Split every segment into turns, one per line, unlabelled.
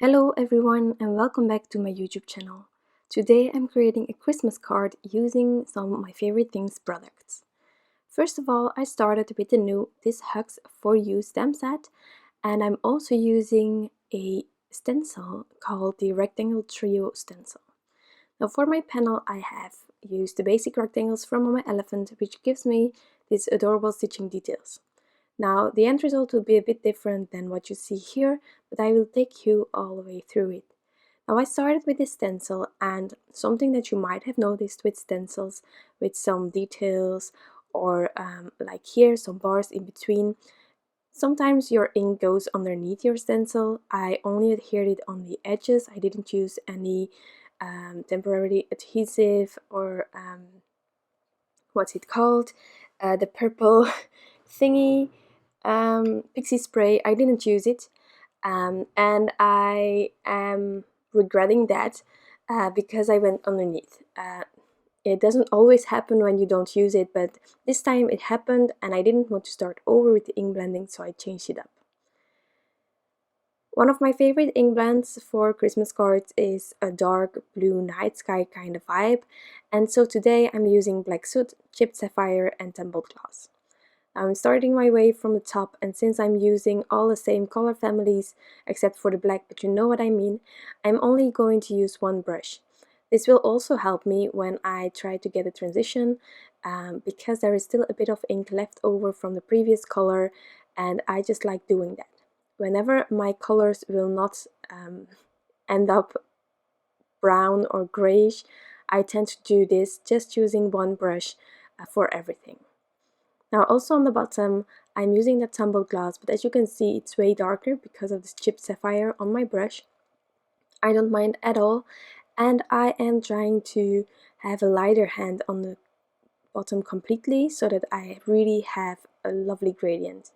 Hello everyone and welcome back to my YouTube channel. Today I'm creating a Christmas card using some of my favorite things products. First of all, I started with the new This Hugs For You stamp set, and I'm also using a stencil called the Rectangle Trio stencil. Now for my panel I have used the basic rectangles from my elephant, which gives me these adorable stitching details. Now the end result will be a bit different than what you see here, but I will take you all the way through it. Now I started with this stencil, and something that you might have noticed with stencils with some details or like here some bars in between, sometimes your ink goes underneath your stencil. I only adhered it on the edges. I didn't use any temporary adhesive or what's it called, the purple thingy, pixie spray. I didn't use it, and I am regretting that because I went underneath. It doesn't always happen when you don't use it, but this time it happened and I didn't want to start over with the ink blending, so I changed it up. One of my favorite ink blends for Christmas cards is a dark blue night sky kind of vibe, and so today I'm using black Soot, chipped Sapphire and Tumbled glass. I'm starting my way from the top, and since I'm using all the same color families except for the black, but you know what I mean, I'm only going to use one brush. This will also help me when I try to get a transition because there is still a bit of ink left over from the previous color, and I just like doing that. Whenever my colors will not end up brown or grayish, I tend to do this just using one brush for everything. Now also on the bottom I'm using the Tumbled glass, but as you can see it's way darker because of this chipped sapphire on my brush. I don't mind at all, and I am trying to have a lighter hand on the bottom completely so that I really have a lovely gradient.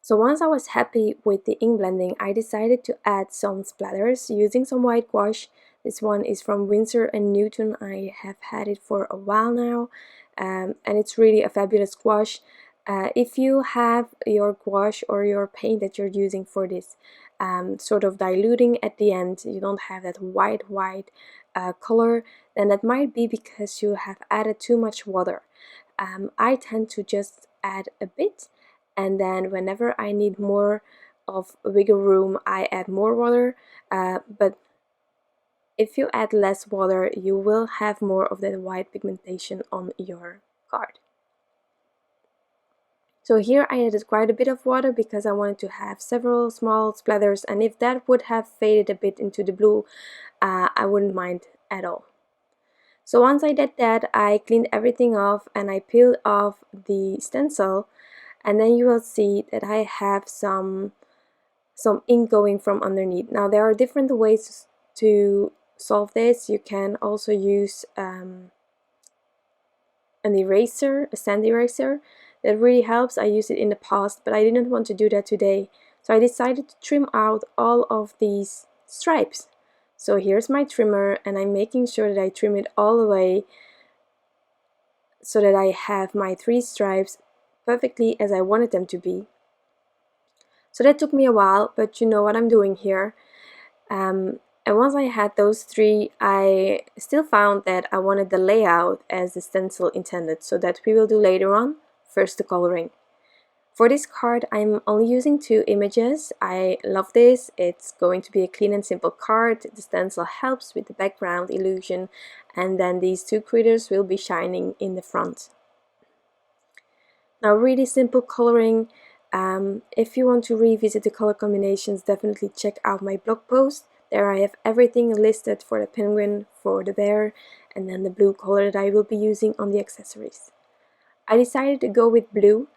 So once I was happy with the ink blending, I decided to add some splatters using some white gouache. This one is from Winsor and Newton. I have had it for a while now, and it's really a fabulous gouache. If you have your gouache or your paint that you're using for this sort of diluting at the end, you don't have that white color, then that might be because you have added too much water. I tend to just add a bit, and then whenever I need more of wiggle room I add more water, but if you add less water you will have more of that white pigmentation on your card. So here I added quite a bit of water because I wanted to have several small splatters, and if that would have faded a bit into the blue, I wouldn't mind at all. So once I did that, I cleaned everything off and I peeled off the stencil, and then you will see that I have some ink going from underneath. Now there are different ways to solve this. You can also use an eraser, a sand eraser. That really helps. I used it in the past, but I didn't want to do that today. So I decided to trim out all of these stripes. So here's my trimmer, and I'm making sure that I trim it all the way so that I have my 3 stripes perfectly as I wanted them to be. So that took me a while, but you know what I'm doing here. And once I had those 3, I still found that I wanted the layout as the stencil intended, so that we will do later on. First, the coloring. For this card I'm only using 2 images. I love this. It's going to be a clean and simple card. The stencil helps with the background illusion, and then these 2 critters will be shining in the front. Now really simple coloring. If you want to revisit the color combinations, definitely check out my blog post. There I have everything listed for the penguin, for the bear, and then the blue color that I will be using on the accessories. I decided to go with blue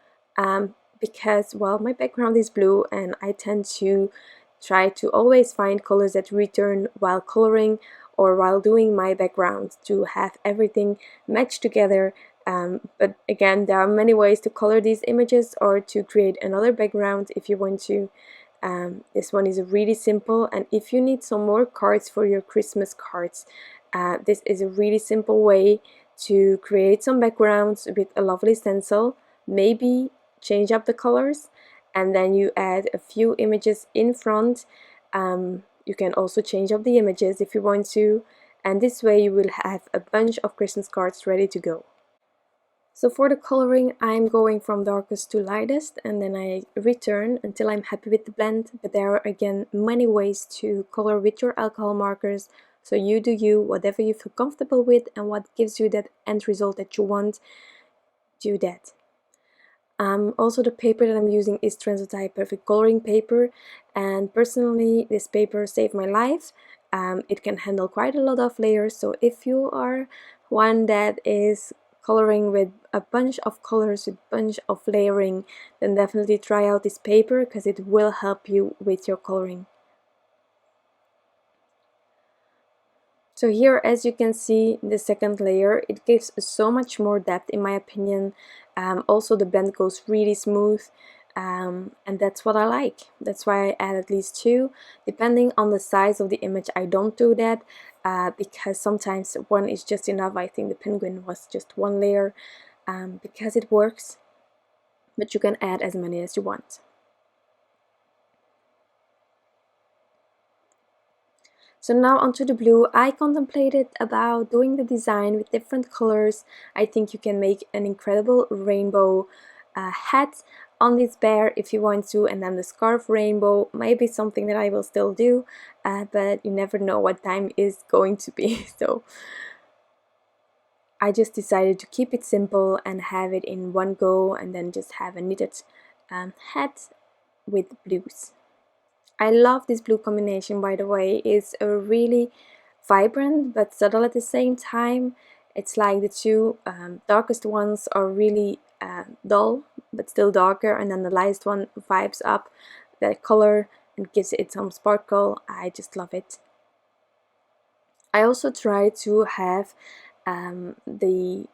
because, well, my background is blue and I tend to try to always find colors that return while coloring or while doing my background to have everything match together. But again, there are many ways to color these images or to create another background if you want to. This one is really simple, and if you need some more cards for your Christmas cards, this is a really simple way to create some backgrounds with a lovely stencil. Maybe change up the colors, and then you add a few images in front You can also change up the images if you want to, and this way you will have a bunch of Christmas cards ready to go. So for the coloring, I'm going from darkest to lightest, and then I return until I'm happy with the blend. But there are again many ways to color with your alcohol markers, so you do you, whatever you feel comfortable with and what gives you that end result that you want, do that. Also the paper that I'm using is Transotype Perfect Coloring Paper, and personally this paper saved my life. It can handle quite a lot of layers, so if you are one that is coloring with a bunch of colors, with a bunch of layering, then definitely try out this paper because it will help you with your coloring. So here, as you can see, the second layer, it gives so much more depth in my opinion. Also the blend goes really smooth, and that's what I like. That's why I add at least 2. Depending on the size of the image, I don't do that because sometimes 1 is just enough. I think the penguin was just 1 layer because it works, but you can add as many as you want. So now onto the blue. I contemplated about doing the design with different colors. I think you can make an incredible rainbow hat on this bear if you want to, and then the scarf rainbow, maybe something that I will still do, but you never know what time is going to be. So I just decided to keep it simple and have it in one go, and then just have a knitted hat with blues. I love this blue combination, by the way. It's a really vibrant but subtle at the same time. It's like the 2 darkest ones are really dull but still darker, and then the lightest one vibes up that color and gives it some sparkle. I just love it. I also try to have the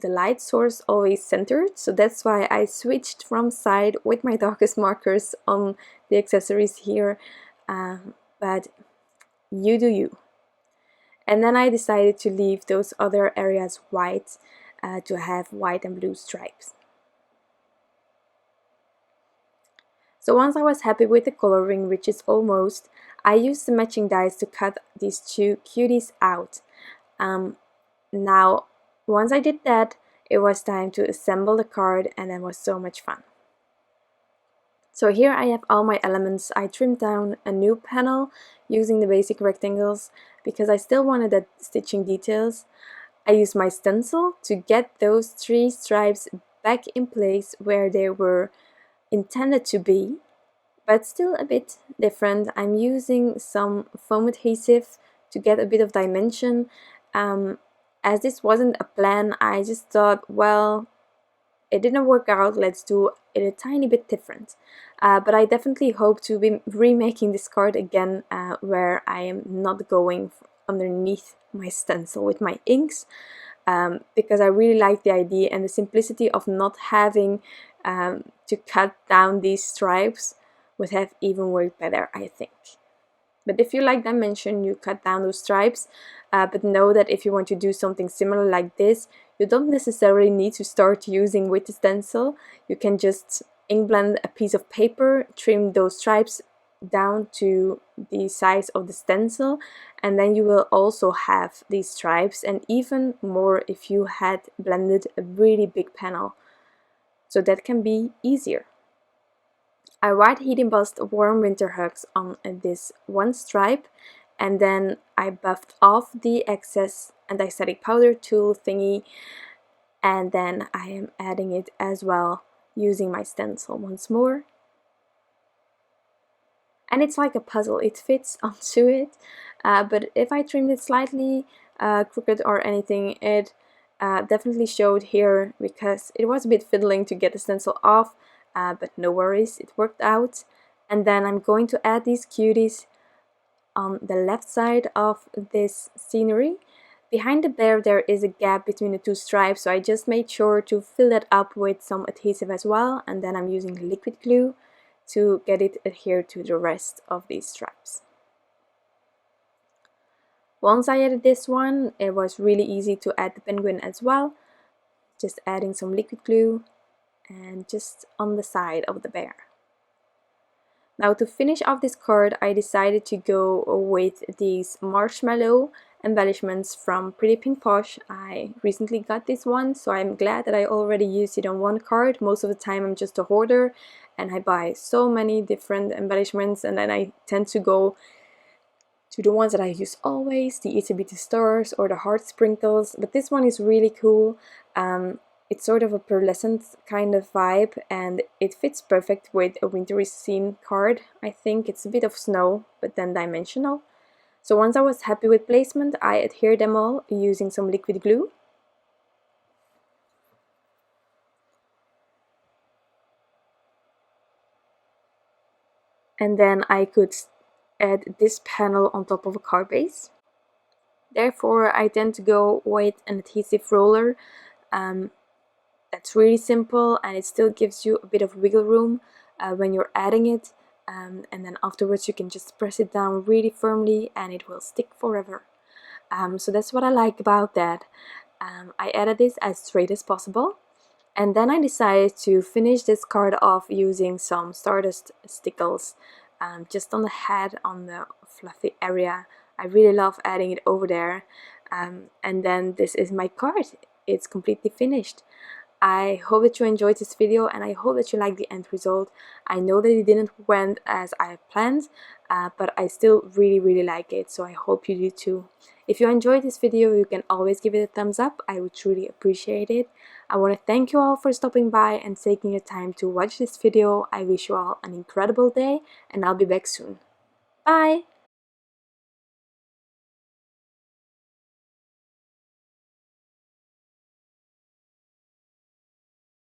light source always centered, so that's why I switched from side with my darkest markers on the accessories here, but you do you. And then I decided to leave those other areas white to have white and blue stripes. So once I was happy with the coloring, which is almost, I used the matching dies to cut these 2 cuties out. Now once I did that, it was time to assemble the card, and that was so much fun. So here I have all my elements. I trimmed down a new panel using the basic rectangles because I still wanted that stitching details. I used my stencil to get those 3 stripes back in place where they were intended to be, but still a bit different. I'm using some foam adhesive to get a bit of dimension. As this wasn't a plan, I just thought, well, it didn't work out, let's do it a tiny bit different. But I definitely hope to be remaking this card again where I am not going underneath my stencil with my inks, because I really like the idea and the simplicity of not having to cut down these stripes would have even worked better, I think. But if you like dimension, you cut down those stripes, but know that if you want to do something similar like this, you don't necessarily need to start using with the stencil. You can just ink blend a piece of paper, trim those stripes down to the size of the stencil, and then you will also have these stripes, and even more if you had blended a really big panel. So that can be easier. I white heat embossed warm winter hugs on this 1 stripe, and then I buffed off the excess anti-static powder tool thingy, and then I am adding it as well using my stencil once more. And it's like a puzzle, it fits onto it, but if I trimmed it slightly crooked or anything, it definitely showed here because it was a bit fiddling to get the stencil off. But no worries, it worked out. And then I'm going to add these cuties on the left side of this scenery. Behind the bear there is a gap between the 2 stripes, so I just made sure to fill that up with some adhesive as well, and then I'm using liquid glue to get it adhered to the rest of these stripes. Once I added this one, it was really easy to add the penguin as well, just adding some liquid glue and just on the side of the bear. Now to finish off this card, I decided to go with these Marshmallow embellishments from Pretty Pink Posh. I recently got this one, so I'm glad that I already used it on one card. Most of the time I'm just a hoarder and I buy so many different embellishments, and then I tend to go to the ones that I use always, the Itty Bitty Stars or the Heart Sprinkles, but this one is really cool. It's sort of a pearlescent kind of vibe, and it fits perfect with a wintry scene card. I think it's a bit of snow, but then dimensional. So once I was happy with placement, I adhered them all using some liquid glue. And then I could add this panel on top of a card base. Therefore, I tend to go with an adhesive roller. That's really simple, and it still gives you a bit of wiggle room when you're adding it, and then afterwards you can just press it down really firmly and it will stick forever. So that's what I like about that. I added this as straight as possible, and then I decided to finish this card off using some Stardust Stickles just on the head, on the fluffy area. I really love adding it over there, and then this is my card. It's completely finished. I hope that you enjoyed this video, and I hope that you like the end result. I know that it didn't went as I planned, but I still really like it, so I hope you do too. If you enjoyed this video, you can always give it a thumbs up. I would truly appreciate it. I want to thank you all for stopping by and taking your time to watch this video. I wish you all an incredible day, and I'll be back soon. Bye!